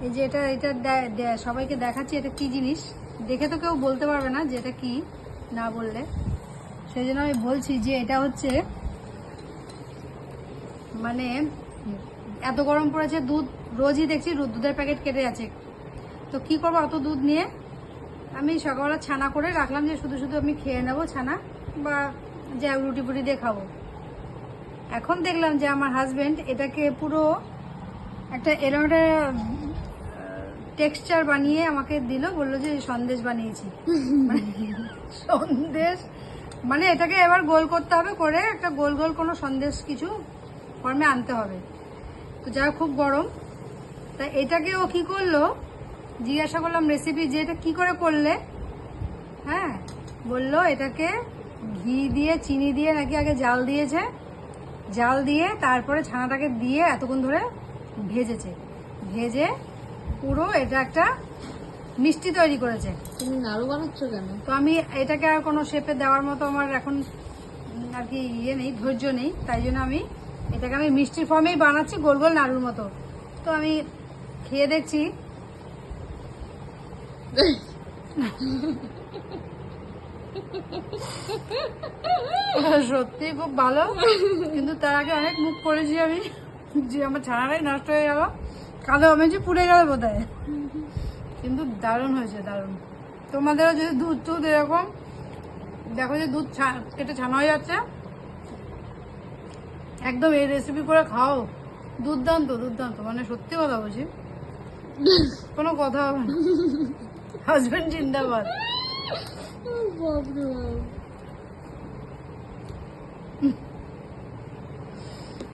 এই যে এটা সবাইকে দেখাচ্ছি, এটা কি জিনিস দেখে তো কেউ বলতে পারবে না যে এটা কি, না বললে। সেই জন্য আমি বলছি যে এটা হচ্ছে, মানে এত গরম পড়েছে, দুধ রোজই দেখছি দুধের প্যাকেট কেটে আছে, তো কি করবো অত দুধ নিয়ে। আমি সকালবেলা ছানা করে রাখলাম যে শুধু শুধু আমি খেয়ে নেবো ছানা, বা যে রুটি ফুটি দিয়ে খাবো। এখন দেখলাম যে আমার হাজবেন্ড এটাকে পুরো একটা এরকম একটা টেক্সচার বানিয়ে আমাকে দিল, বললো যে সন্দেশ বানিয়েছি। মানে সন্দেশ মানে এটাকে এবার গোল করতে হবে, করে একটা গোল গোল কোনো সন্দেশ কিছু ফর্মে আনতে হবে। তো যা খুব গরম, তা এটাকে ও কি করলো, জিজ্ঞাসা করলাম রেসিপি যে এটা কি করে করলে। হ্যাঁ, বললো এটাকে ঘি দিয়ে চিনি দিয়ে নাকি আগে জাল দিয়েছে, জাল দিয়ে তারপরে ছানাটাকে দিয়ে এতক্ষণ ধরে ভেজেছে, ভেজে পুরো এটা একটা মিষ্টি তৈরি করেছে। তুমি নাড়ু বানাচ্ছ কেন? তো আমি এটাকে আর কোনো শেপে দেওয়ার মতো আমার এখন আর কি ইয়ে নেই, ধৈর্য নেই, তাই জন্য আমি এটাকে আমি মিষ্টির ফর্মেই বানাচ্ছি, গোল গোল নাড়ুর মতো। তো আমি খেয়ে দেখছি, সত্যি খুব ভালো, কিন্তু তার আগে অনেক মুখ করেছি আমি যে আমার ছানাটাই নষ্ট হয়ে গেল, কালো আমি যে পুড়ে গেল বোধ হয়। কিন্তু দারুণ হয়েছে, দারুণ। তোমাদেরও যদি দুধ এরকম দেখো যে দুধ কেটে ছানা হয়ে যাচ্ছে, একদম এই রেসিপি করে খাও, দুর্দান্ত দুর্দান্ত, মানে সত্যি কথা বলছি, কোনো কথা হবে না। হাজবেন্ড জিন্দাবাদ। বাপরে বাপ।